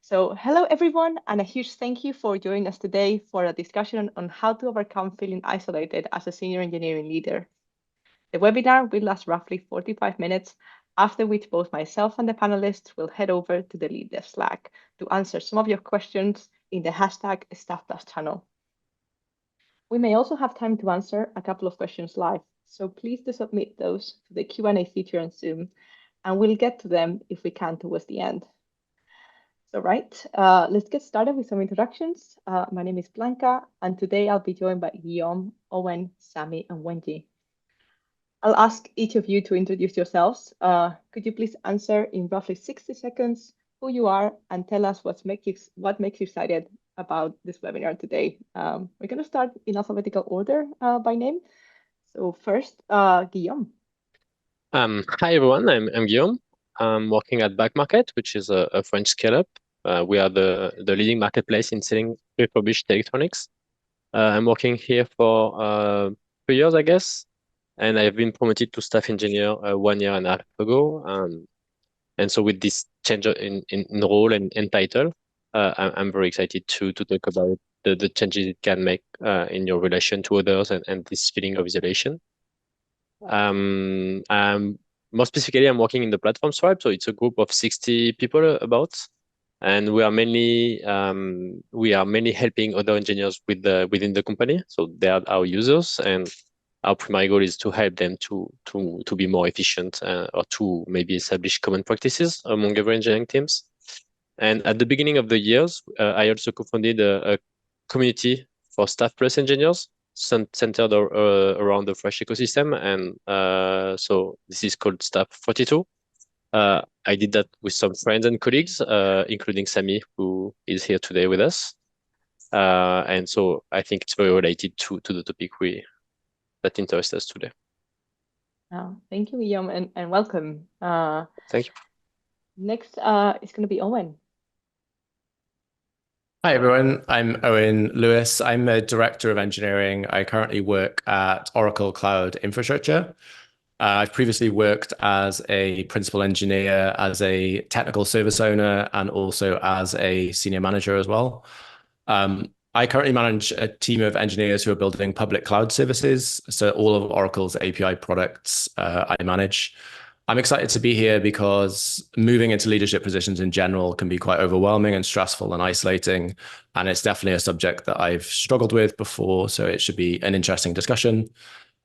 So, hello everyone, and a huge thank you for joining us today for a discussion on how to overcome feeling isolated as a senior engineering leader. The webinar will last roughly 45 minutes, after which both myself and the panelists will head over to the Lead Dev Slack to answer some of your questions in the hashtag StaffPlus channel. We may also have time to answer a couple of questions live, so please do submit those to the Q&A feature on Zoom, and we'll get to them if we can towards the end. So let's get started with some introductions. My name is Blanca, and today I'll be joined by Guillaume, Owen, Sami, and Wenji. I'll ask each of you to introduce yourselves. Could you please answer in roughly 60 seconds who you are and tell us what makes you excited about this webinar today? We're going to start in alphabetical order by name. So first, Guillaume. Hi everyone, I'm Guillaume. I'm working at Back Market, which is a French scale-up. We are the leading marketplace in selling refurbished electronics. I'm working here for 3 years, I guess, and I've been promoted to staff engineer 1 year and a half ago. And so with this change in role and title, I'm very excited to talk about the changes it can make in your relation to others and this feeling of isolation. More specifically, I'm working in the platform tribe, so it's a group of 60 people about, and we are mainly helping other engineers within the company. So they are our users, and our primary goal is to help them to be more efficient or to maybe establish common practices among every engineering teams. And at the beginning of the years, I also co-founded a community for Staff Plus engineers centered around the Fresh ecosystem. And so this is called Staff 42. I did that with some friends and colleagues, including Sami, who is here today with us. And so I think it's very related to the topic that interests us today. Thank you, Guillaume, and welcome. Thank you. Next is going to be Owen. Hi, everyone. I'm Owen Lewis. I'm a director of engineering. I currently work at Oracle Cloud Infrastructure. I've previously worked as a principal engineer, as a technical service owner, and also as a senior manager as well. I currently manage a team of engineers who are building public cloud services. So all of Oracle's API products I manage. I'm excited to be here because moving into leadership positions in general can be quite overwhelming and stressful and isolating. And it's definitely a subject that I've struggled with before, so it should be an interesting discussion.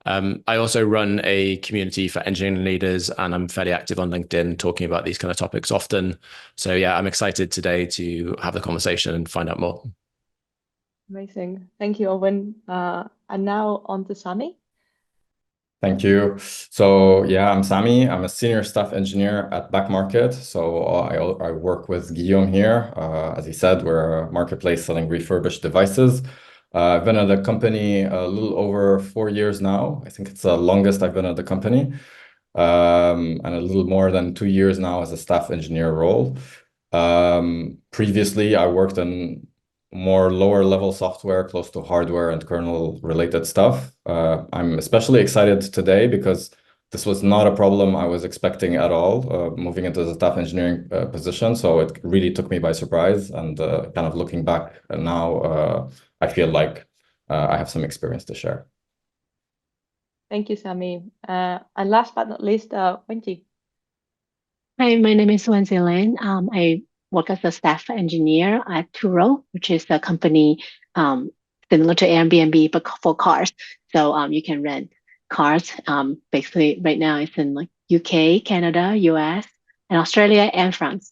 I also run a community for engineering leaders, and I'm fairly active on LinkedIn talking about these kind of topics often. So yeah, I'm excited today to have the conversation and find out more. Amazing. Thank you, Owen. And now on to Sami. Thank you. So yeah, I'm Sami. I'm a senior staff engineer at Back Market. So I work with Guillaume here. As he said, we're a marketplace selling refurbished devices. I've been at the company a little over 4 years now. I think it's the longest I've been at the company. And a little more than 2 years now as a staff engineer role. Previously, I worked in more lower level software, close to hardware and kernel related stuff. I'm especially excited today because this was not a problem I was expecting at all, moving into the staff engineering position. So it really took me by surprise, and kind of looking back now, I feel like I have some experience to share. Thank you, Sami. And last but not least, Wenji. Hi, my name is Wenji Lin. I work as a staff engineer at Turo, which is a company similar to Airbnb but for cars. So you can rent cars. Basically, right now it's in like UK, Canada, US, and Australia and France.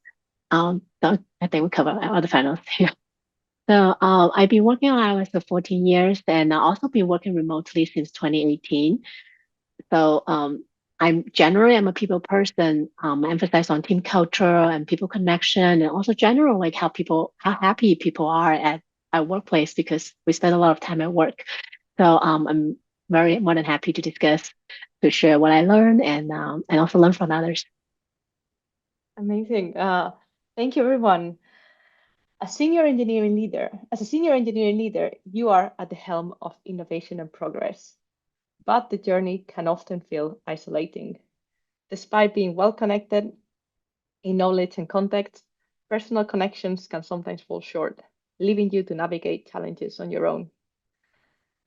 So I think we cover all the finals here. So I've been working on iOS for 14 years, and I've also been working remotely since 2018. So I'm a people person. I emphasize on team culture and people connection, and also general like how happy people are at workplace, because we spend a lot of time at work. So I'm more than happy to share what I learned and also learn from others. Amazing. Thank you, everyone. As a senior engineering leader, you are at the helm of innovation and progress. But the journey can often feel isolating. Despite being well connected in knowledge and context, personal connections can sometimes fall short, leaving you to navigate challenges on your own.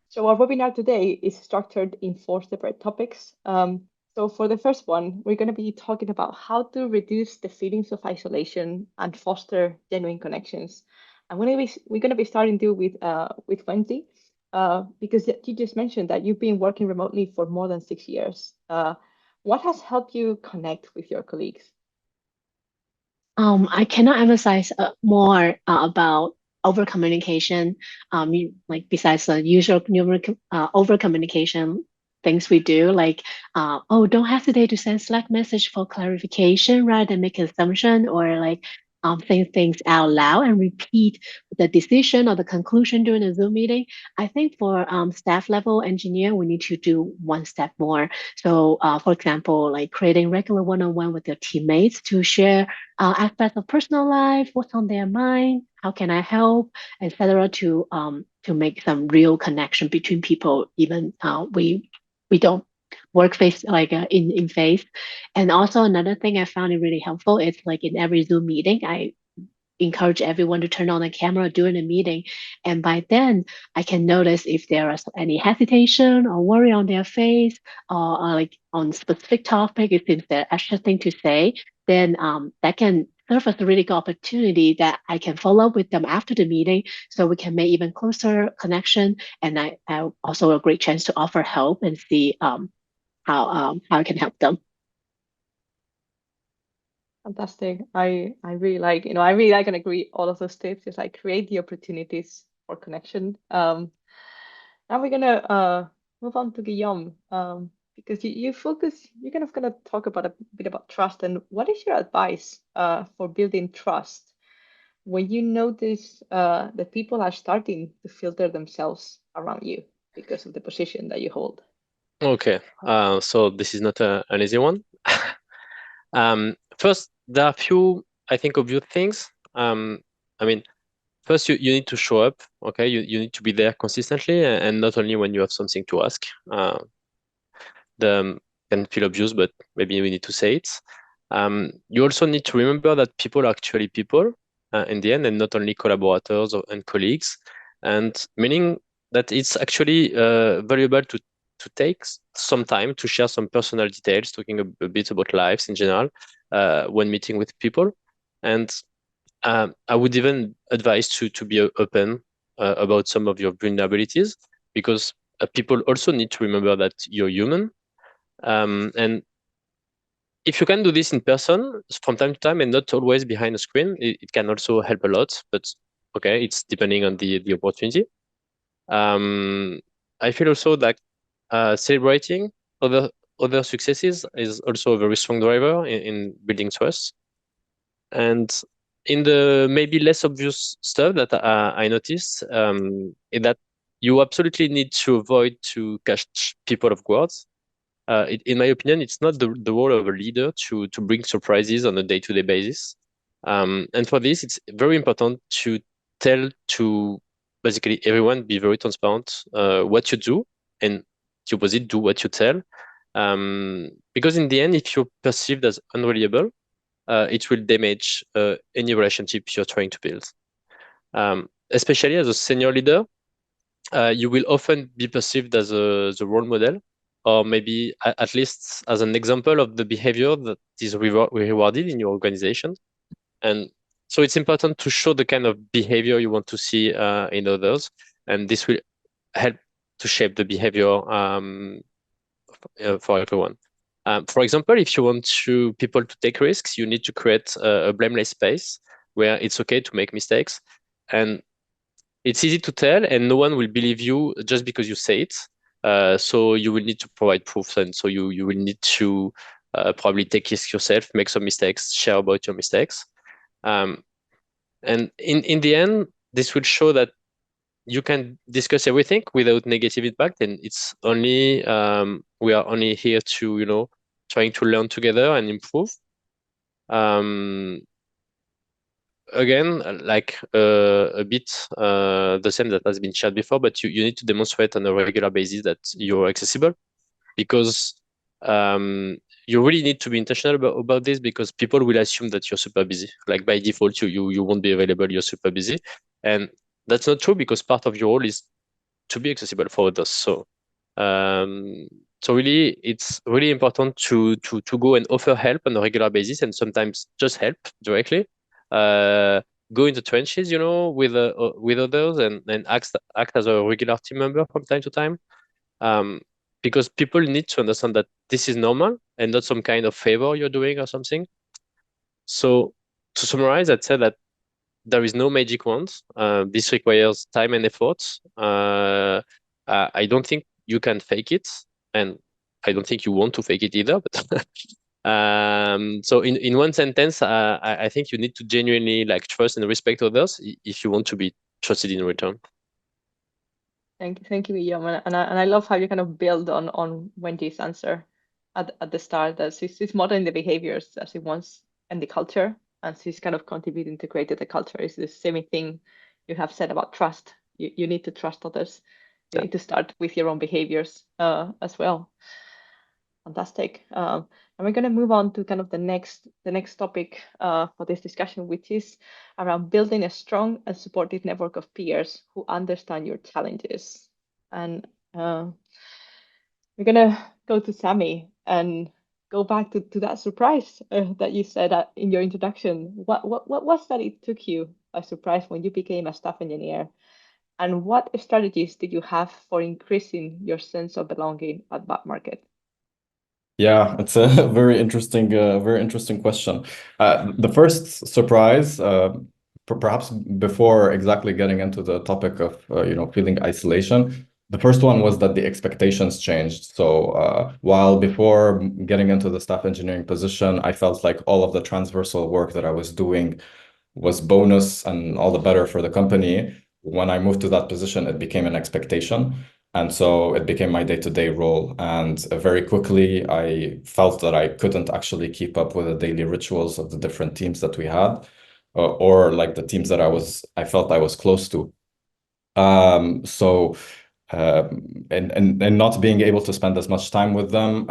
So our webinar today is structured in 4 separate topics. So for the first one, we're going to be talking about how to reduce the feelings of isolation and foster genuine connections. And we're going to be starting to with Wendy, because you just mentioned that you've been working remotely for more than 6 years. What has helped you connect with your colleagues? I cannot emphasize more about over communication. Like besides the usual over communication things we do, like oh, don't hesitate to send Slack message for clarification rather than make assumption, or like say things out loud and repeat the decision or the conclusion during a Zoom meeting. I think for staff level engineer, we need to do one step more. So, for example, like creating regular one-on-one with your teammates to share aspects of personal life, what's on their mind, how can I help, etc. To make some real connection between people, even we don't work face like in face. And also another thing I found it really helpful is like in every Zoom meeting, I encourage everyone to turn on the camera during the meeting. And by then, I can notice if there is any hesitation or worry on their face, or like on specific topic, if there's an extra thing to say, then that can serve as a really good opportunity that I can follow up with them after the meeting so we can make even closer connection. And I also a great chance to offer help and see how I can help them. Fantastic. I really like, I really like and agree all of those tips. It's like create the opportunities for connection. Now we're gonna move on to Guillaume, because you're kind of gonna talk about a bit about trust, and what is your advice for building trust when you notice that people are starting to filter themselves around you because of the position that you hold? Okay, so this is not an easy one. First, there are a few, I think, obvious things. I mean, first, you need to show up, okay? You need to be there consistently, and not only when you have something to ask. The can feel obvious, but maybe we need to say it. You also need to remember that people are actually people in the end, and not only collaborators and colleagues. And meaning that it's actually valuable to take some time to share some personal details, talking a bit about lives in general when meeting with people. And I would even advise to be open about some of your vulnerabilities, because people also need to remember that you're human. And if you can do this in person from time to time and not always behind a screen, it can also help a lot. But okay, it's depending on the opportunity. I feel also that celebrating other successes is also a very strong driver in building trust. And in the maybe less obvious stuff that I noticed, is that you absolutely need to avoid to catch people off guard. In my opinion, it's not the role of a leader to bring surprises on a day-to-day basis. And for this, it's very important to tell to basically everyone, be very transparent what you do, and the opposite, do what you tell. Because in the end, if you're perceived as unreliable, it will damage any relationship you're trying to build. Especially as a senior leader, you will often be perceived as the role model, or maybe at least as an example of the behavior that is rewarded in your organization. And so it's important to show the kind of behavior you want to see in others, and this will help to shape the behavior for everyone. For example, if you want people to take risks, you need to create a blameless space where it's okay to make mistakes. And it's easy to tell, and no one will believe you just because you say it. So you will need to provide proof, and so you will need to probably take risks yourself, make some mistakes, share about your mistakes. And in the end, this will show that you can discuss everything without negative impact, and it's only we are only here to trying to learn together and improve. Again, like a bit the same that has been shared before, but you need to demonstrate on a regular basis that you're accessible, because you really need to be intentional about this, because people will assume that you're super busy. Like by default, you won't be available, you're super busy. And that's not true, because part of your role is to be accessible for others. Um, so really, it's really important to go and offer help on a regular basis, and sometimes just help directly. Uh, Go in the trenches, with others, and act as a regular team member from time to time. Um, because people need to understand that this is normal and not some kind of favor you're doing or something. So to summarize, I'd say that there is no magic wand. This requires time and effort. I don't think you can fake it, and I don't think you want to fake it either. But so in one sentence, I think you need to genuinely like trust and respect others if you want to be trusted in return. Thank you, Guillaume. And I love how you kind of build on Wendy's answer at the start, that she's modeling the behaviors that she wants and the culture, and she's kind of contributing to create the culture. It's the same thing you have said about trust. You need to trust others. You need to start with your own behaviors as well. Fantastic. And we're going to move on to kind of the next topic for this discussion, which is around building a strong and supportive network of peers who understand your challenges. And we're going to go to Sammy and go back to that surprise that you said in your introduction. What was that it took you by surprise when you became a staff engineer? And what strategies did you have for increasing your sense of belonging at Back Market? Yeah, it's a very interesting question. The first surprise, perhaps before exactly getting into the topic of feeling isolation, the first one was that the expectations changed. So while before getting into the staff engineering position, I felt like all of the transversal work that I was doing was bonus and all the better for the company. When I moved to that position, it became an expectation. And so it became my day-to-day role. And very quickly, I felt that I couldn't actually keep up with the daily rituals of the different teams that we had, or like the teams that I felt I was close to. So and not being able to spend as much time with them,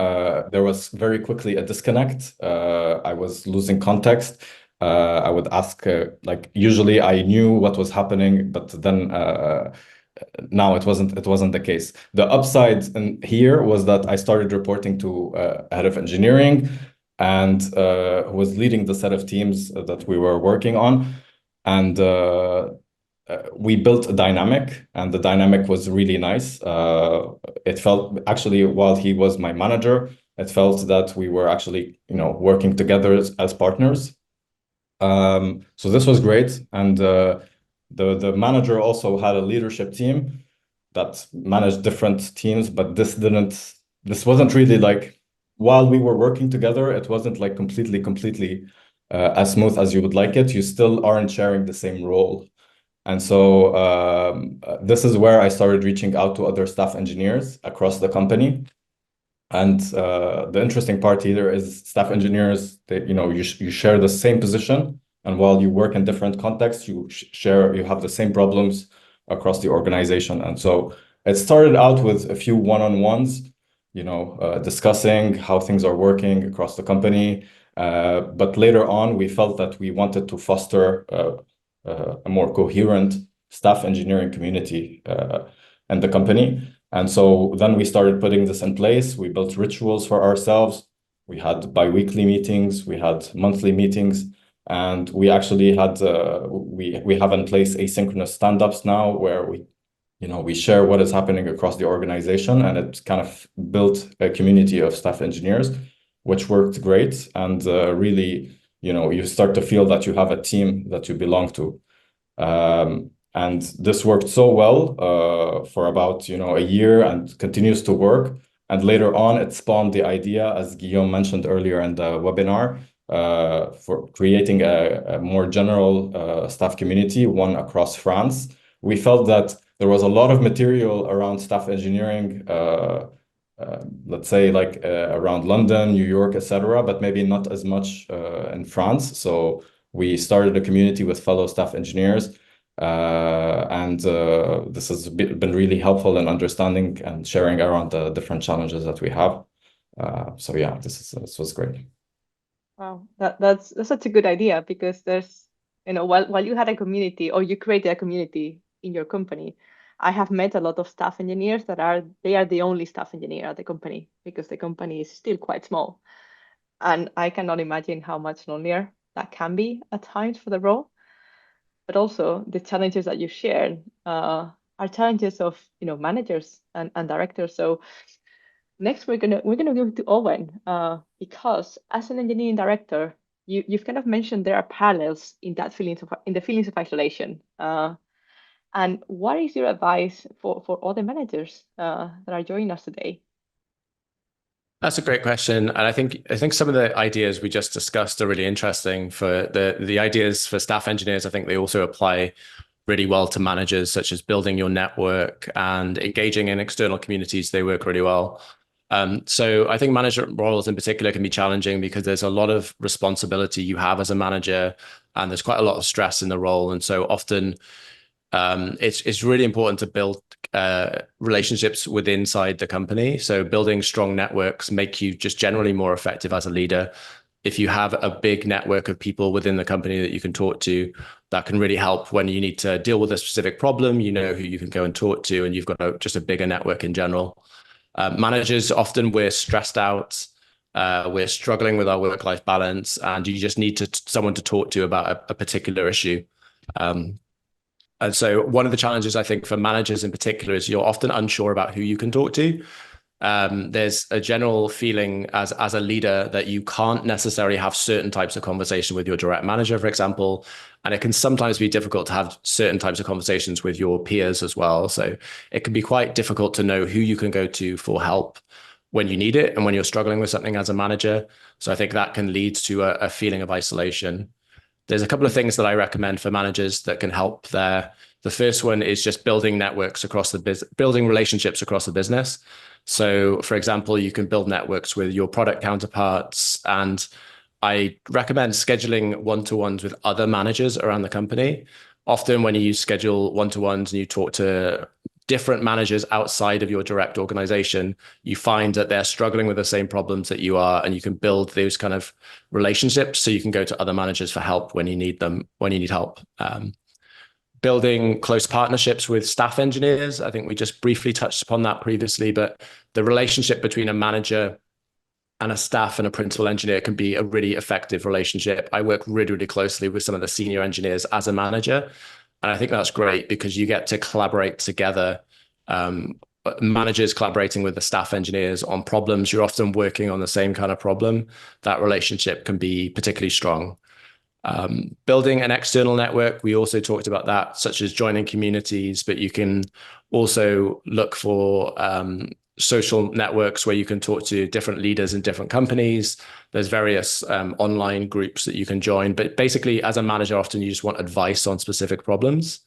there was very quickly a disconnect. I was losing context. I would ask, like usually I knew what was happening, but then now it wasn't the case. The upside here was that I started reporting to head of engineering, and who was leading the set of teams that we were working on, and we built a dynamic, and the dynamic was really nice. It felt actually, while he was my manager, it felt that we were actually, working together as partners. So this was great, and the manager also had a leadership team that managed different teams, but this wasn't really like, while we were working together, it wasn't like completely as smooth as you would like it. You still aren't sharing the same role. And so this is where I started reaching out to other staff engineers across the company. And the interesting part here is staff engineers, you share the same position. And while you work in different contexts, you have the same problems across the organization. And so it started out with a few one-on-ones, discussing how things are working across the company. But later on, we felt that we wanted to foster a more coherent staff engineering community in the company. And so then we started putting this in place. We built rituals for ourselves. We had bi-weekly meetings. We had monthly meetings. And we actually had, we have in place asynchronous stand-ups now, where we share what is happening across the organization, and it kind of built a community of staff engineers, which worked great. And really, you start to feel that you have a team that you belong to. And this worked so well for about a year, and continues to work. And later on, it spawned the idea, as Guillaume mentioned earlier in the webinar, for creating a more general staff community, one across France. We felt that there was a lot of material around staff engineering, let's say like around London, New York, etc., but maybe not as much in France. So we started a community with fellow staff engineers. And this has been really helpful in understanding and sharing around the different challenges that we have. So yeah, this was great. Wow, that's such a good idea, because there's, while you had a community, or you created a community in your company, I have met a lot of staff engineers they are the only staff engineer at the company, because the company is still quite small. And I cannot imagine how much lonelier that can be at times for the role. But also the challenges that you shared are challenges of managers and directors. So next, we're gonna go to Owen, because as an engineering director, you've kind of mentioned there are parallels in the feelings of isolation. And what is your advice for all the managers that are joining us today? That's a great question, and I think some of the ideas we just discussed are really interesting. For the ideas for staff engineers, I think they also apply really well to managers, such as building your network and engaging in external communities. They work really well. So I think management roles in particular can be challenging because there's a lot of responsibility you have as a manager, and there's quite a lot of stress in the role. And so often it's really important to build relationships within inside the company. So building strong networks make you just generally more effective as a leader. If you have a big network of people within the company that you can talk to, that can really help when you need to deal with a specific problem. You know who you can go and talk to, and you've got just a bigger network in general. Managers, often we're stressed out. We're struggling with our work-life balance, and you just need someone to talk to about a particular issue. And so one of the challenges I think for managers in particular is you're often unsure about who you can talk to. There's a general feeling as a leader that you can't necessarily have certain types of conversation with your direct manager, for example, and it can sometimes be difficult to have certain types of conversations with your peers as well. So it can be quite difficult to know who you can go to for help when you need it and when you're struggling with something as a manager. So I think that can lead to a feeling of isolation. There's a couple of things that I recommend for managers that can help there. The first one is just building networks across the business, building relationships across the business. So, for example, you can build networks with your product counterparts, and I recommend scheduling one-to-ones with other managers around the company. Often when you schedule one-to-ones and you talk to different managers outside of your direct organization, you find that they're struggling with the same problems that you are, and you can build those kind of relationships so you can go to other managers for help when you need them, when you need help. Building close partnerships with staff engineers. I think we just briefly touched upon that previously, but the relationship between a manager and a staff and a principal engineer can be a really effective relationship. I work really, really closely with some of the senior engineers as a manager. And I think that's great because you get to collaborate together. Managers collaborating with the staff engineers on problems, you're often working on the same kind of problem. That relationship can be particularly strong. Building an external network, we also talked about that, such as joining communities, but you can also look for social networks where you can talk to different leaders in different companies. There's various online groups that you can join, but basically as a manager, often you just want advice on specific problems.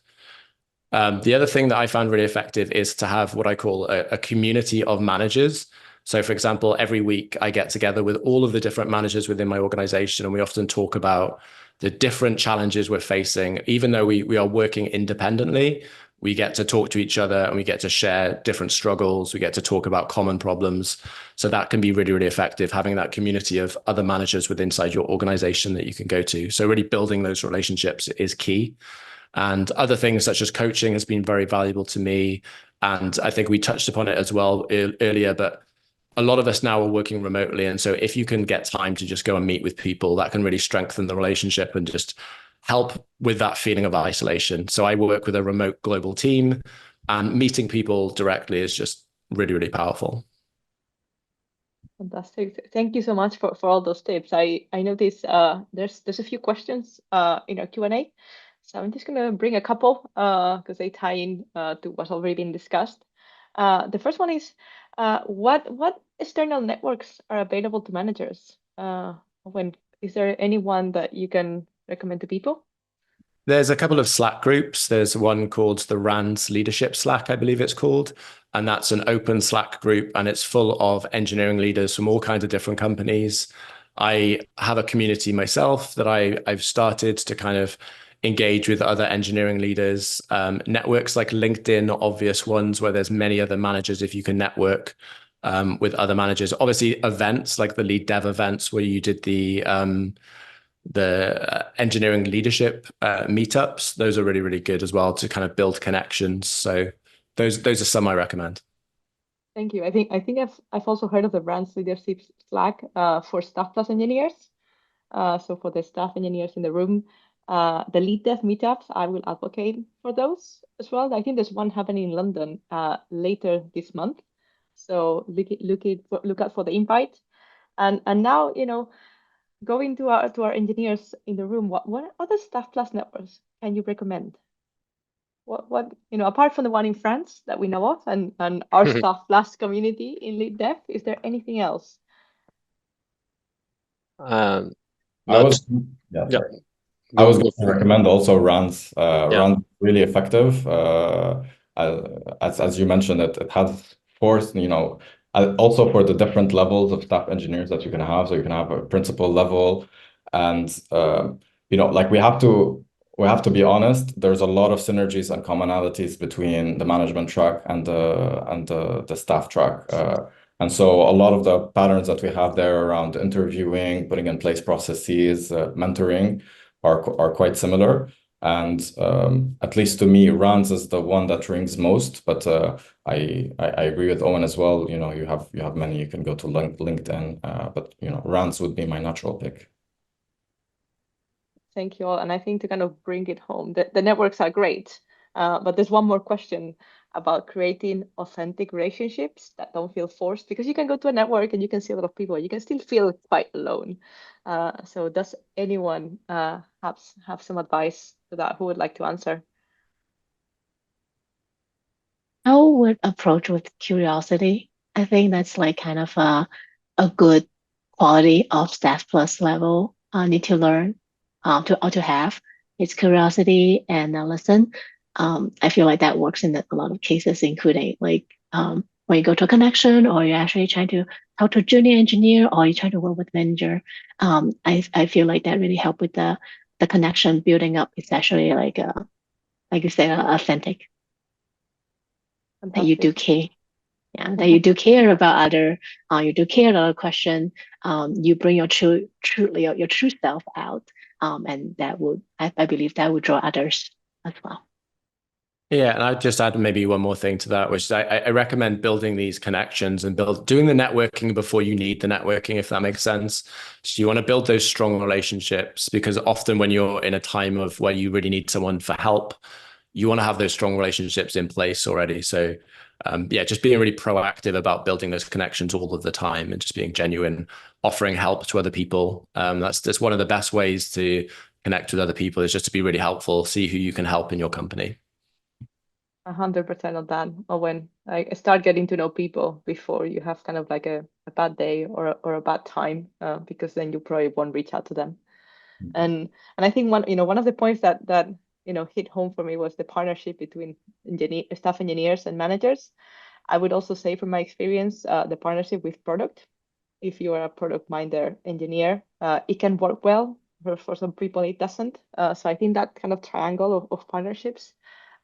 The other thing that I found really effective is to have what I call a community of managers. So for example, every week I get together with all of the different managers within my organization, and we often talk about the different challenges we're facing. Even though we are working independently, we get to talk to each other and we get to share different struggles. We get to talk about common problems. So that can be really, really effective, having that community of other managers within inside your organization that you can go to. So really building those relationships is key. And other things such as coaching has been very valuable to me. And I think we touched upon it as well earlier, but a lot of us now are working remotely. And so if you can get time to just go and meet with people, that can really strengthen the relationship and just help with that feeling of isolation. So I work with a remote global team, and meeting people directly is just really, really powerful. Fantastic. Thank you so much for all those tips. I noticed there's a few questions in our Q&A. So I'm just gonna bring a couple because they tie in to what's already been discussed. The first one is what external networks are available to managers? Is there anyone that you can recommend to people? There's a couple of Slack groups. There's one called the RANDS Leadership Slack, I believe it's called. And that's an open Slack group, and it's full of engineering leaders from all kinds of different companies. I have a community myself that I've started to kind of engage with other engineering leaders. Networks like LinkedIn are obvious ones where there's many other managers if you can network. with other managers. Obviously, events like the lead dev events where you did the engineering leadership meetups, those are really, really good as well to kind of build connections. So those are some I recommend. Thank you. I think I've also heard of the Brands Leadership Slack for staff plus engineers. So for the staff engineers in the room, the lead dev meetups, I will advocate for those as well. I think there's one happening in London later this month. So look out for the invite. And now, going to our engineers in the room, what other staff plus networks can you recommend? What apart from the one in France that we know of and our staff plus community in lead dev, is there anything else? I Not was yeah. sorry. I was going to recommend also runs. Yeah. Runs really effective. As you mentioned, it has forced, also for the different levels of staff engineers that you can have. So you can have a principal level, and like we have to be honest. There's a lot of synergies and commonalities between the management track and the staff track. And so a lot of the patterns that we have there around interviewing, putting in place processes, mentoring are quite similar. And at least to me, runs is the one that rings most. But I agree with Owen as well. You have many. You can go to LinkedIn, but runs would be my natural pick. Thank you all. And I think to kind of bring it home, the networks are great, but there's one more question about creating authentic relationships that don't feel forced, because you can go to a network and you can see a lot of people, you can still feel quite alone. So does anyone have some advice to that? Who would like to answer? I would approach with curiosity. I think that's like kind of a good quality of staff plus level need to learn to have. It's curiosity and listen. I feel like that works in a lot of cases, including like when you go to a connection or you're actually trying to talk to a junior engineer or you're trying to work with manager. I feel like that really helped with the connection building up, especially like you said, authentic. That you do care. Yeah, that you do care about other, you do care about a question, you bring your true self out, and that would, I believe that would draw others as well. Yeah, and I'd just add maybe one more thing to that, which is I recommend building these connections and doing the networking before you need the networking, if that makes sense. So you want to build those strong relationships, because often when you're in a time of where you really need someone for help, you want to have those strong relationships in place already. So just being really proactive about building those connections all of the time and just being genuine, offering help to other people. That's one of the best ways to connect with other people, is just to be really helpful, see who you can help in your company. 100% of that. Or when I start getting to know people before you have kind of like a bad day or a bad time, because then you probably won't reach out to them. And I think one of the points that hit home for me was the partnership between staff engineers and managers. I would also say from my experience, the partnership with product. If you are a product-minded engineer, it can work well. For some people, it doesn't. So I think that kind of triangle of partnerships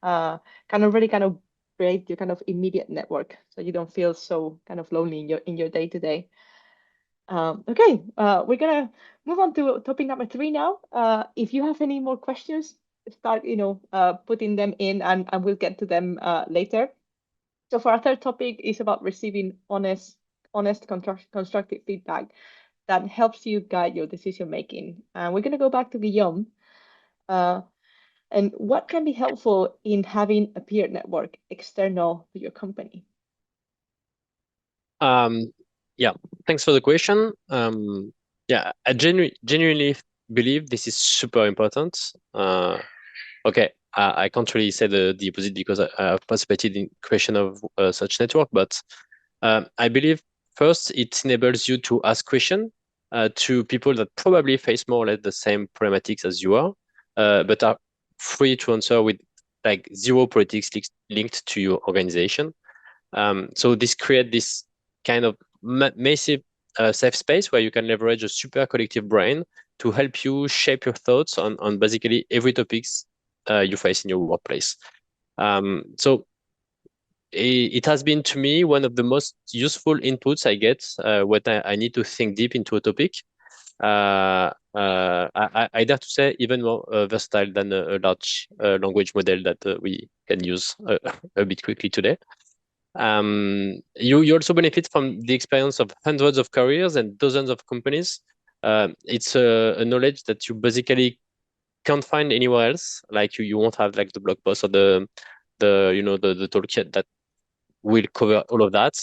kind of really kind of create your kind of immediate network, so you don't feel so kind of lonely in your day to day. Okay, we're gonna move on to topic number 3 now. If you have any more questions, start putting them in, and we'll get to them later. So for our third topic is about receiving honest constructive feedback that helps you guide your decision making. And we're gonna go back to Guillaume. And what can be helpful in having a peer network external to your company? Yeah, thanks for the question. I genuinely believe this is super important. Okay, I can't really say the opposite, because I've participated in creation of such network, but I believe first it enables you to ask questions to people that probably face more or less the same problematics as you are, but are free to answer with like zero politics linked to your organization. So this creates this kind of massive safe space where you can leverage a super collective brain to help you shape your thoughts on basically every topics you face in your workplace. So it has been to me one of the most useful inputs I get when I need to think deep into a topic. I dare to say even more versatile than a large language model that we can use a bit quickly today. You also benefit from the experience of hundreds of careers and dozens of companies. It's a knowledge that you basically can't find anywhere else. Like you won't have like the blog post or the toolkit that will cover all of that.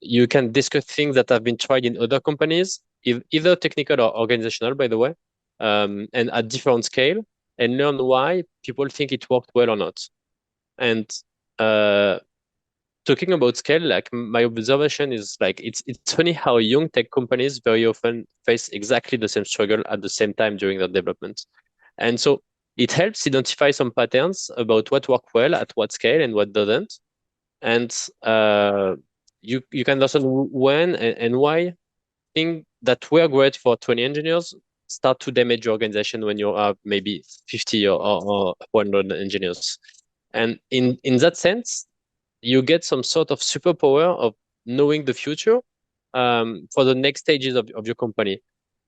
You can discuss things that have been tried in other companies, either technical or organizational, by the way, and at different scale, and learn why people think it worked well or not. And talking about scale, like my observation is like it's funny how young tech companies very often face exactly the same struggle at the same time during their development. And so it helps identify some patterns about what worked well at what scale and what doesn't. And you can understand when and why things that were great for 20 engineers start to damage your organization when you have maybe 50 or 100 engineers. And in that sense, you get some sort of superpower of knowing the future for the next stages of your company.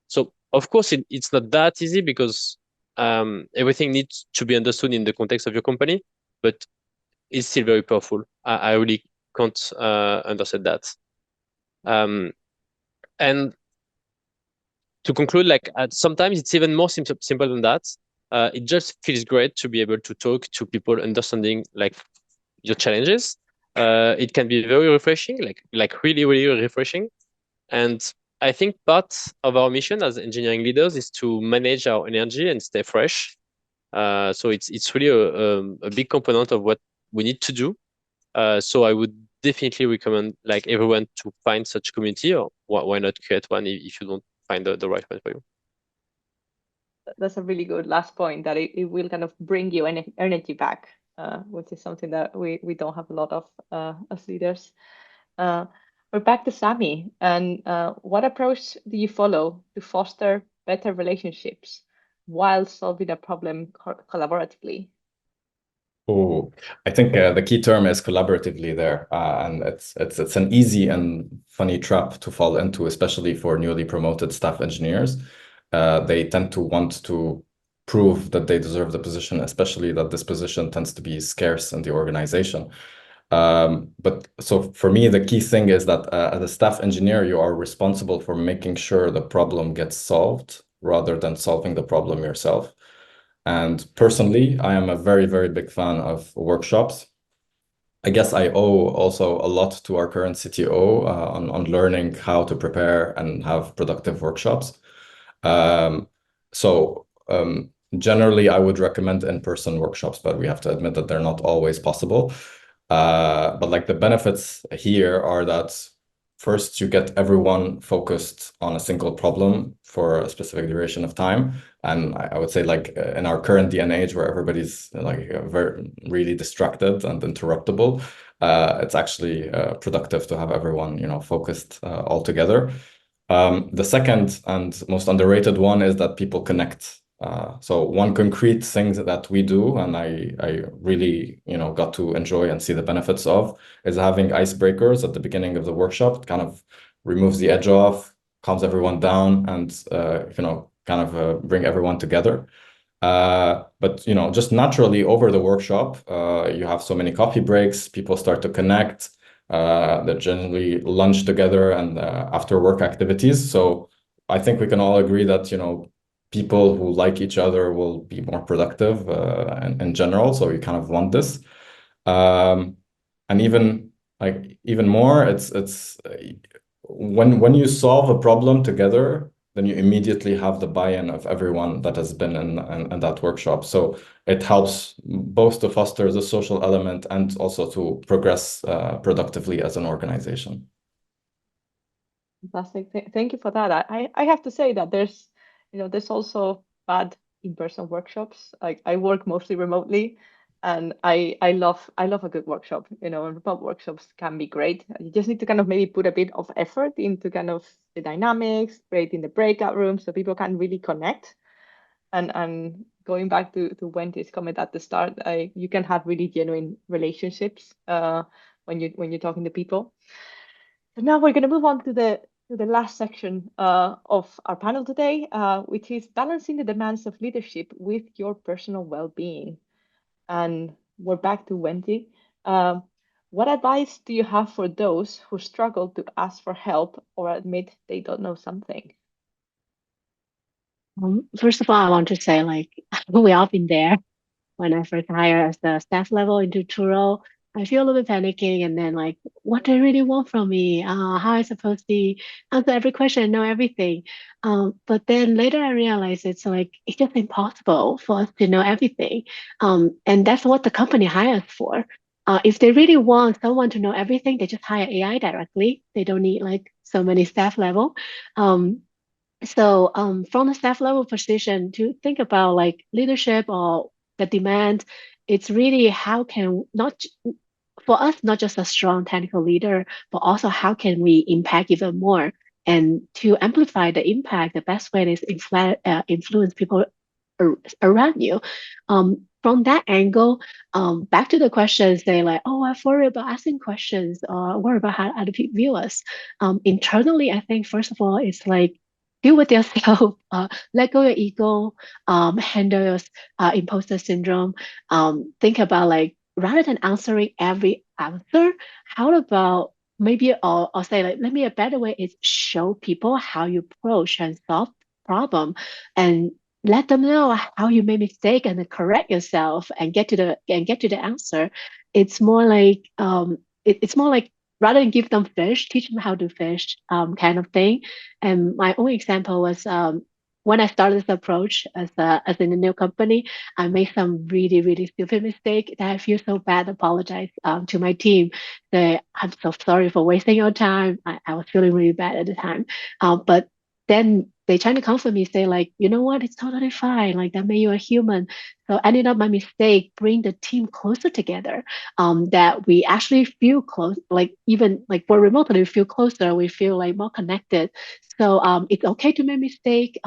So of course it's not that easy because everything needs to be understood in the context of your company, but it's still very powerful. I really can't understand that. And to conclude, like sometimes it's even more simple than that. It just feels great to be able to talk to people understanding like your challenges. It can be very refreshing, like really, really refreshing. And I think part of our mission as engineering leaders is to manage our energy and stay fresh. So it's really a big component of what we need to do. So I would definitely recommend like everyone to find such community, or why not create one if you don't find the right one for you. That's a really good last point, that it will kind of bring you energy back, which is something that we don't have a lot of as leaders. We're back to Sami. And what approach do you follow to foster better relationships while solving a problem collaboratively? Oh, I think the key term is collaboratively there, and it's an easy and funny trap to fall into, especially for newly promoted staff engineers. They tend to want to prove that they deserve the position, especially that this position tends to be scarce in the organization. But so for me, the key thing is that as a staff engineer, you are responsible for making sure the problem gets solved rather than solving the problem yourself. And personally, I am a very, very big fan of workshops. I guess I owe also a lot to our current CTO on learning how to prepare and have productive workshops. Um, so generally, I would recommend in-person workshops, but we have to admit that they're not always possible. But like the benefits here are that first, you get everyone focused on a single problem for a specific duration of time. And I would say like in our current day and age where everybody's like very really distracted and interruptible, it's actually productive to have everyone, focused all together. The second and most underrated one is that people connect. So one concrete thing that we do, and I really, got to enjoy and see the benefits of, is having icebreakers at the beginning of the workshop. It kind of removes the edge off, calms everyone down, and bring everyone together. But just naturally over the workshop, you have so many coffee breaks, people start to connect. They generally lunch together and after work activities. So I think we can all agree that people who like each other will be more productive in general. So you kind of want this, and even more, it's when you solve a problem together, then you immediately have the buy-in of everyone that has been in that workshop. So it helps both to foster the social element and also to progress productively as an organization. Fantastic. Thank you for that. I have to say that there's also bad in-person workshops. I work mostly remotely, and I love a good workshop. And remote workshops can be great. You just need to kind of maybe put a bit of effort into kind of the dynamics, creating the breakout rooms so people can really connect. And going back to Wendy's comment at the start, you can have really genuine relationships when you're talking to people. So now we're going to move on to the last section of our panel today, which is balancing the demands of leadership with your personal well-being. And we're back to Wendy. What advice do you have for those who struggle to ask for help or admit they don't know something? First of all, I want to say, like, we all been there. When I first hired as the staff level into Turo, I feel a little bit panicking, and then like, what do they really want from me? How I supposed to answer every question and know everything? But then later I realized it's like it's just impossible for us to know everything. And that's what the company hires for. If they really want someone to know everything, they just hire AI directly. They don't need like so many staff level. Um, so from the staff level position to think about like leadership or the demand, it's really how can not for us not just a strong technical leader, but also how can we impact even more. And to amplify the impact, the best way is influence people around you. From that angle, back to the questions, they like, oh, I worry about asking questions or worry about how other people view us. Internally, I think first of all, it's like deal with yourself, let go your ego, handle your imposter syndrome. Think about like rather than answering every answer, how about maybe or say like let me a better way is show people how you approach and solve problem and let them know how you made mistake and then correct yourself and get to the answer. It's more like it's more like rather than give them fish, teach them how to fish, kind of thing. And my own example was when I started this approach as in a new company, I made some really, really stupid mistake that I feel so bad, apologize to my team. Say, I'm so sorry for wasting your time. I was feeling really bad at the time. But then they trying to comfort me, say like, you know what, it's totally fine. Like that made you a human. So ended up my mistake bring the team closer together. That we actually feel close, like even like for remotely, we feel closer, we feel like more connected. So it's okay to make mistake.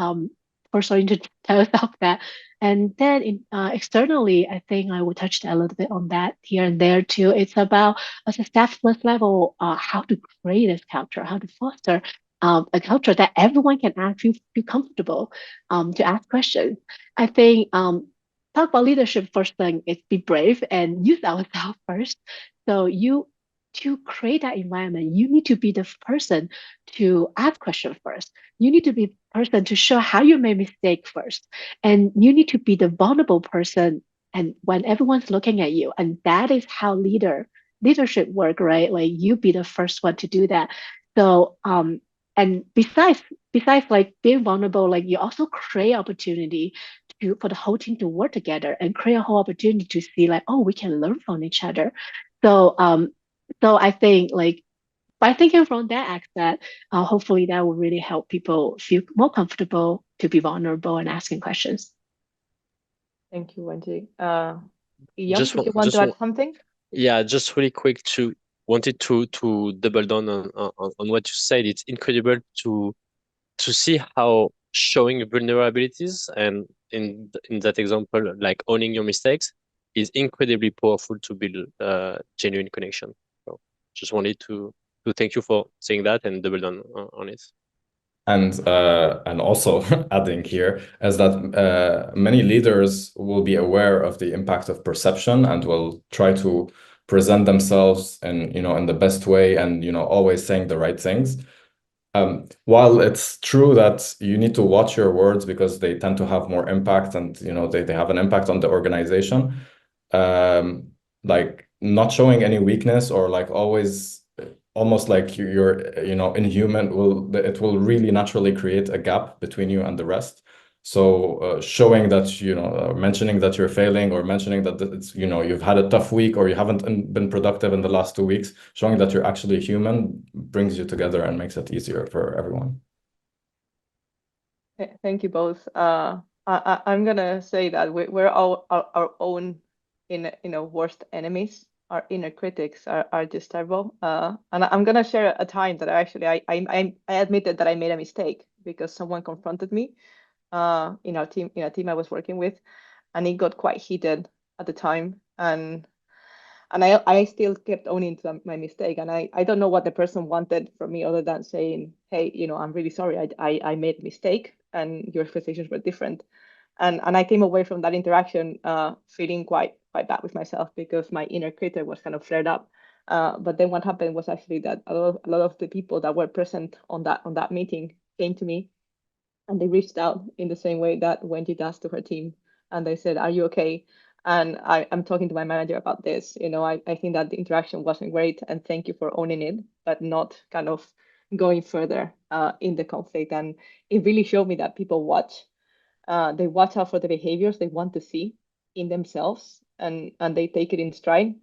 First, starting to tell yourself that. And then externally, I think I will touch a little bit on that here and there too. It's about as a staff plus level, how to create this culture, how to foster a culture that everyone can ask, feel comfortable to ask questions. I think talk about leadership first thing is be brave and use ourselves first. So you to create that environment, you need to be the person to ask questions first. You need to be the person to show how you made mistake first. And you need to be the vulnerable person and when everyone's looking at you. And that is how leadership work, right? Like you be the first one to do that. So and besides like being vulnerable, like you also create opportunity to for the whole team to work together and create a whole opportunity to see like, oh, we can learn from each other. So so I think like by thinking from that aspect, hopefully that will really help people feel more comfortable to be vulnerable and asking questions. Thank you, Wendy. Just Did you want to add something? Yeah, just really quick to wanted to double down on what you said. It's incredible to see how showing vulnerabilities and in that example, like owning your mistakes, is incredibly powerful to build genuine connection. So just wanted to thank you for saying that and double down on it. And also adding here is that many leaders will be aware of the impact of perception and will try to present themselves in the best way and always saying the right things. While it's true that you need to watch your words because they tend to have more impact and they have an impact on the organization, like not showing any weakness or like always almost like you're inhuman it will really naturally create a gap between you and the rest. So showing that mentioning that you're failing or mentioning that it's you've had a tough week or you haven't been productive in the last 2 weeks, showing that you're actually human brings you together and makes it easier for everyone. Thank you both. I'm gonna say that we're all our own worst enemies. Our inner critics are just terrible. And I'm gonna share a time that I admitted that I made a mistake because someone confronted me. in our team, I was working with, and it got quite heated at the time. And I still kept owning to my mistake. And I don't know what the person wanted from me other than saying, hey, I'm really sorry. I made a mistake and your expectations were different. And I came away from that interaction feeling quite bad with myself because my inner critic was kind of flared up. But then what happened was actually that a lot of the people that were present on that meeting came to me, and they reached out in the same way that Wendy does to her team. And they said, are you okay? And I'm talking to my manager about this. I think that the interaction wasn't great, and thank you for owning it, but not kind of going further in the conflict. And it really showed me that people watch. They watch out for the behaviors they want to see in themselves, and they take it in stride.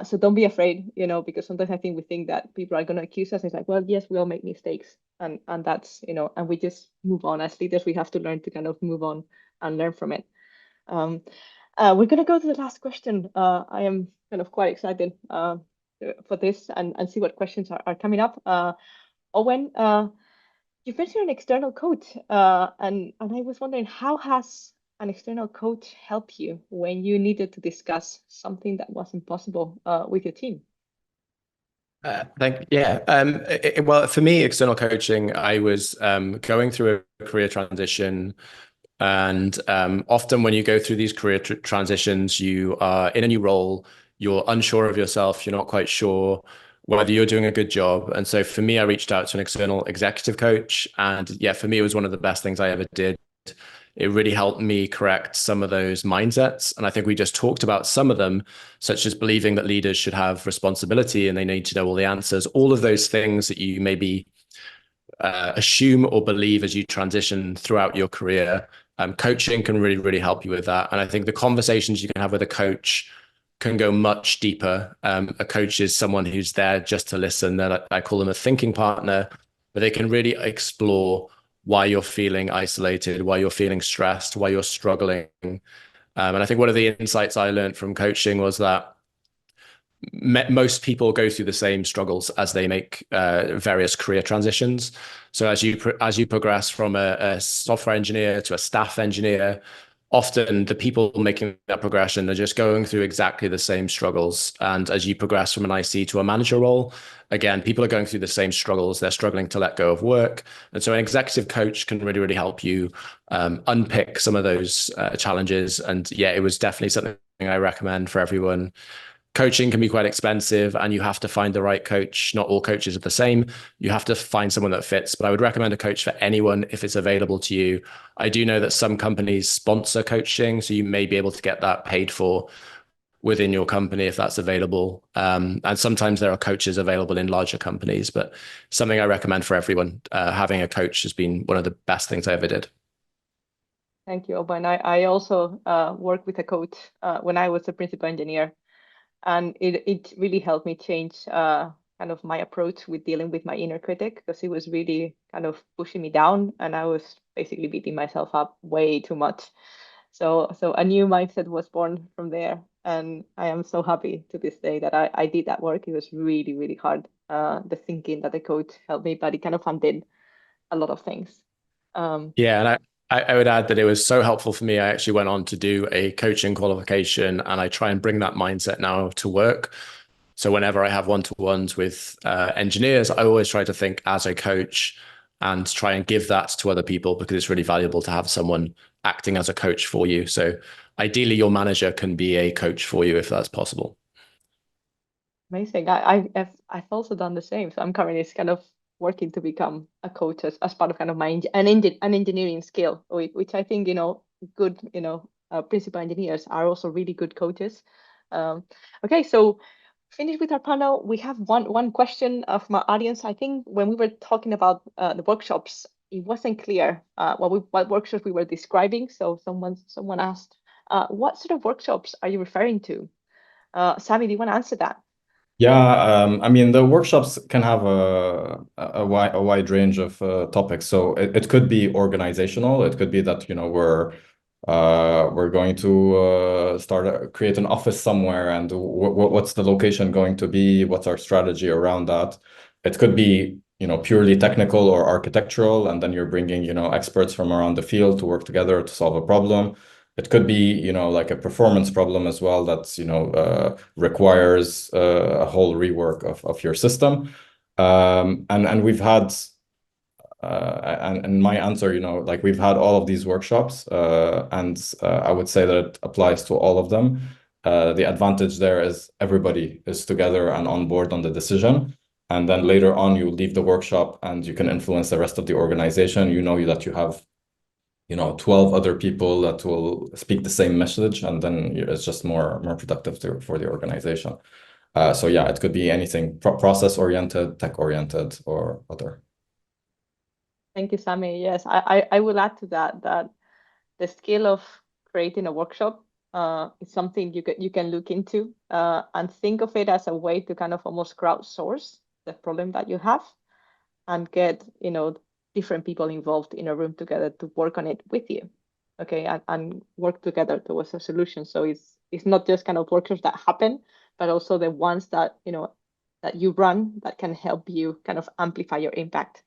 So don't be afraid, because sometimes I think we think that people are going to accuse us. It's like, well, yes, we all make mistakes, and that's, and we just move on. As leaders, we have to learn to kind of move on and learn from it. We're going to go to the last question. I am kind of quite excited for this and see what questions are coming up. Owen, you mentioned an external coach, and I was wondering, how has an external coach helped you when you needed to discuss something that wasn't possible with your team? Well, for me, external coaching, I was going through a career transition. And often when you go through these career transitions, you are in a new role, you're unsure of yourself, you're not quite sure whether you're doing a good job. And so for me, I reached out to an external executive coach. And yeah, for me, it was one of the best things I ever did. It really helped me correct some of those mindsets. And I think we just talked about some of them, such as believing that leaders should have responsibility and they need to know all the answers, all of those things that you maybe assume or believe as you transition throughout your career. Coaching can really, really help you with that. And I think the conversations you can have with a coach can go much deeper. A coach is someone who's there just to listen. I call them a thinking partner, but they can really explore why you're feeling isolated, why you're feeling stressed, why you're struggling. And I think one of the insights I learned from coaching was that most people go through the same struggles as they make various career transitions. So as you progress from a software engineer to a staff engineer, often the people making that progression are just going through exactly the same struggles. And as you progress from an IC to a manager role, again, people are going through the same struggles. They're struggling to let go of work. And so an executive coach can really, really help you unpick some of those challenges. And yeah, it was definitely something I recommend for everyone. Coaching can be quite expensive and you have to find the right coach. Not all coaches are the same. You have to find someone that fits, but I would recommend a coach for anyone if it's available to you. I do know that some companies sponsor coaching, so you may be able to get that paid for within your company if that's available. And sometimes there are coaches available in larger companies, but something I recommend for everyone. Having a coach has been one of the best things I ever did. Thank you, Oban. I also worked with a coach when I was a principal engineer. And it really helped me change kind of my approach with dealing with my inner critic, because he was really kind of pushing me down and I was basically beating myself up way too much. So a new mindset was born from there. And I am so happy to this day that I did that work. It was really, really hard, the thinking that the coach helped me, but it kind of undid a lot of things. Yeah, and I would add that it was so helpful for me. I actually went on to do a coaching qualification and I try and bring that mindset now to work. So whenever I have one-to-ones with engineers, I always try to think as a coach and try and give that to other people because it's really valuable to have someone acting as a coach for you. So ideally, your manager can be a coach for you if that's possible. Amazing. I've also done the same. So I'm currently kind of working to become a coach as part of kind of my an engineering skill, which I think good principal engineers are also really good coaches. Okay, so finished with our panel. We have one question of my audience. I think when we were talking about the workshops, it wasn't clear what workshops we were describing. So someone asked, what sort of workshops are you referring to? Sami, do you want to answer that? Yeah, I mean, the workshops can have a wide range of topics. So it could be organizational. It could be that, we're going to create an office somewhere, and what's the location going to be? What's our strategy around that? It could be purely technical or architectural, and then you're bringing, experts from around the field to work together to solve a problem. It could be, like a performance problem as well that's, requires a whole rework of your system. And we've had, and my answer, like we've had all of these workshops, and I would say that it applies to all of them. The advantage there is everybody is together and on board on the decision. And then later on, you leave the workshop and you can influence the rest of the organization. You know that you have 12 other people that will speak the same message, and then it's just more productive for the organization. So yeah, it could be anything process oriented, tech oriented, or other. Thank you, Sami. Yes, I will add to that the skill of creating a workshop is something you can look into and think of it as a way to kind of almost crowdsource the problem that you have and get different people involved in a room together to work on it with you, okay, and work together towards a solution. So it's not just kind of workshops that happen, but also the ones that that you run that can help you kind of amplify your impact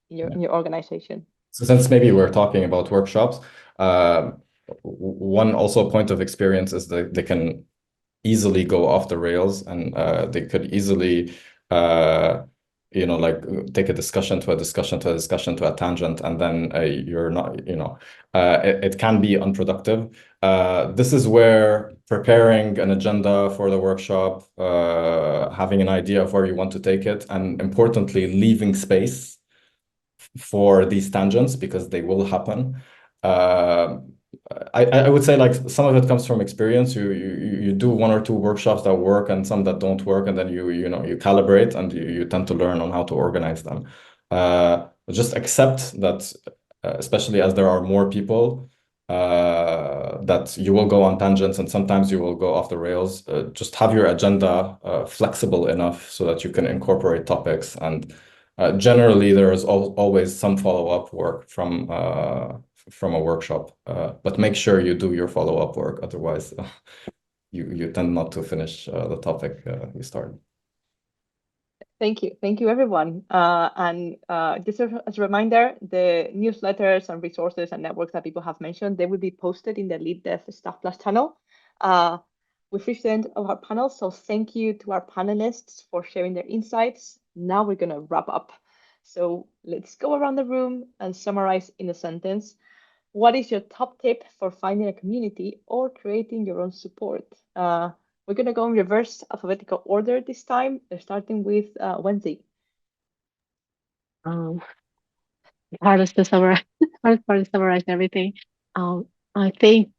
in your organization. So since maybe we're talking about workshops, one also point of experience is that they can easily go off the rails, and they could easily like take a discussion to a discussion to a discussion to a tangent, and then you're not, it can be unproductive. This is where preparing an agenda for the workshop, having an idea of where you want to take it, and importantly, leaving space for these tangents, because they will happen. I would say like some of it comes from experience. You do one or two workshops that work and some that don't work, and then you calibrate, and you tend to learn on how to organize them. Just accept that, especially as there are more people, that you will go on tangents and sometimes you will go off the rails. Just have your agenda flexible enough so that you can incorporate topics, and generally there is always some follow-up work from a workshop, but make sure you do your follow-up work, otherwise you tend not to finish the topic you started. Thank you everyone. And just as a reminder, the newsletters and resources and networks that people have mentioned, they will be posted in the Lead Dev Staff Plus channel. We've reached the end of our panel, so thank you to our panelists for sharing their insights. Now we're going to wrap up. So let's go around the room and summarize in a sentence. What is your top tip for finding a community or creating your own support? We're going to go in reverse alphabetical order this time, starting with Wendy. Hardest to summarize, hardest part to summarize everything. I think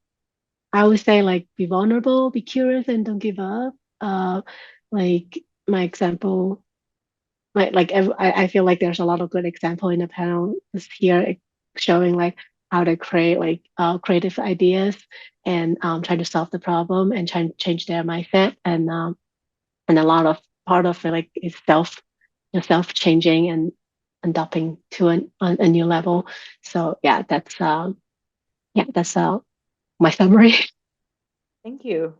I would say like be vulnerable, be curious, and don't give up. Like my example, I feel like there's a lot of good example in the panel this here showing like how to create like creative ideas and try to solve the problem and try to change their mindset, and a lot of part of it like is self changing and adapting to a new level. So yeah, that's my summary. Thank you.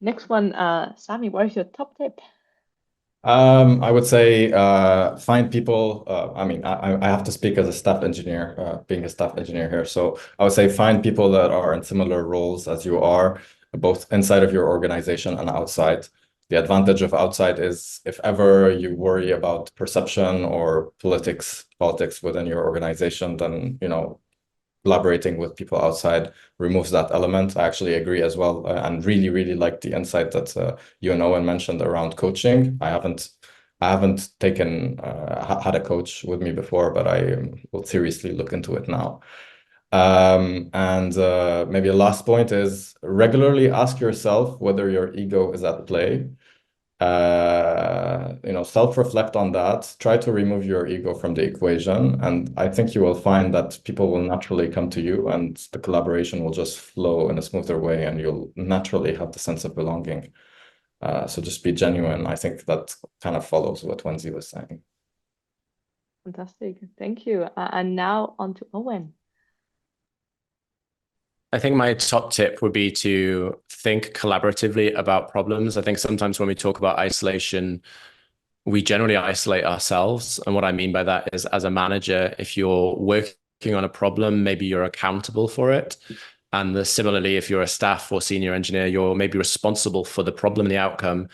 Next one, Sami, what is your top tip? I would say find people. I mean, I have to speak as a staff engineer, being a staff engineer here. So I would say find people that are in similar roles as you are, both inside of your organization and outside. The advantage of outside is if ever you worry about perception or politics within your organization, then collaborating with people outside removes that element. I actually agree as well, and really like the insight that you and Owen mentioned around coaching. I haven't taken had a coach with me before, but I will seriously look into it now. And maybe a last point is regularly ask yourself whether your ego is at play. Self-reflect on that, try to remove your ego from the equation, and I think you will find that people will naturally come to you and the collaboration will just flow in a smoother way, and you'll naturally have the sense of belonging. So just be genuine. I think that kind of follows what Wenzi was saying. Fantastic, thank you. And now on to Owen. I think my top tip would be to think collaboratively about problems. I think sometimes when we talk about isolation, we generally isolate ourselves. And what I mean by that is, as a manager, if you're working on a problem, maybe you're accountable for it. And similarly, if you're a staff or senior engineer, you're maybe responsible for the problem and the outcome,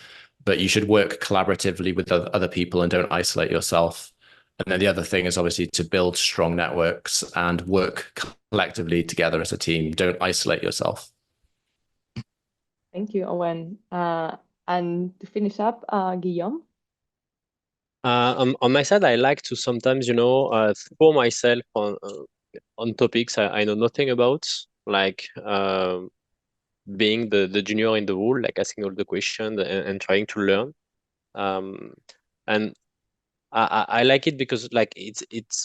but you should work collaboratively with other people and don't isolate yourself. And then the other thing is obviously to build strong networks and work collectively together as a team. Don't isolate yourself. Thank you, Owen. And to finish up, Guillaume. On my side, I like to sometimes, throw myself on topics I know nothing about, like being the junior in the role, like asking all the questions and trying to learn. And I like it because like it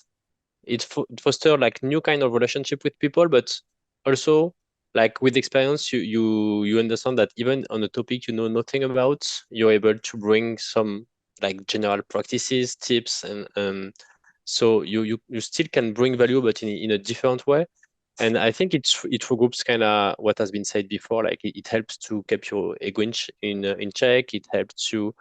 foster like new kind of relationship with people, but also like with experience you understand that even on a topic you know nothing about, you're able to bring some like general practices, tips, and so you still can bring value, but in a different way. And I think it regroups kind of what has been said before. Like it helps to keep your ego in check. It helps you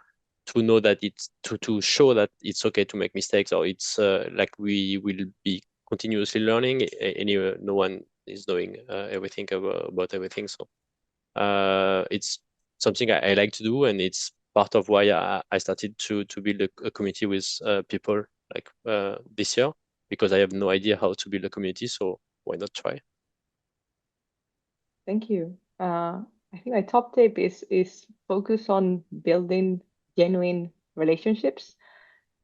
to know that it's to show that it's okay to make mistakes, or it's like we will be continuously learning. Anyway, no one is knowing everything about everything. So it's something I like to do, and it's part of why I started to build a community with people like this year, because I have no idea how to build a community. So why not try? Thank you. I think my top tip is focus on building genuine relationships,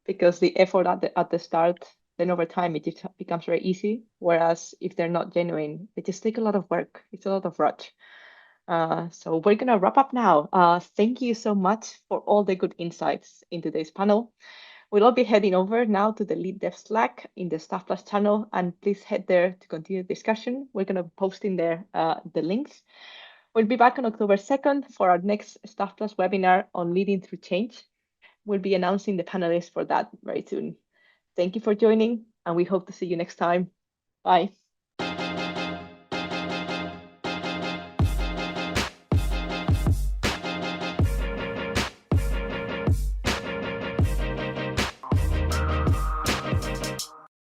because the effort at the start, then over time it just becomes very easy. Whereas if they're not genuine, they just take a lot of work. It's a lot of rush. So we're gonna wrap up now. Thank you so much for all the good insights in today's panel. We'll all be heading over now to the Lead Dev Slack in the Staff Plus channel, and please head there to continue the discussion. We're gonna post in there the links. We'll be back on October 2nd for our next Staff Plus webinar on leading through change. We'll be announcing the panelists for that very soon. Thank you for joining, and we hope to see you next time. Bye.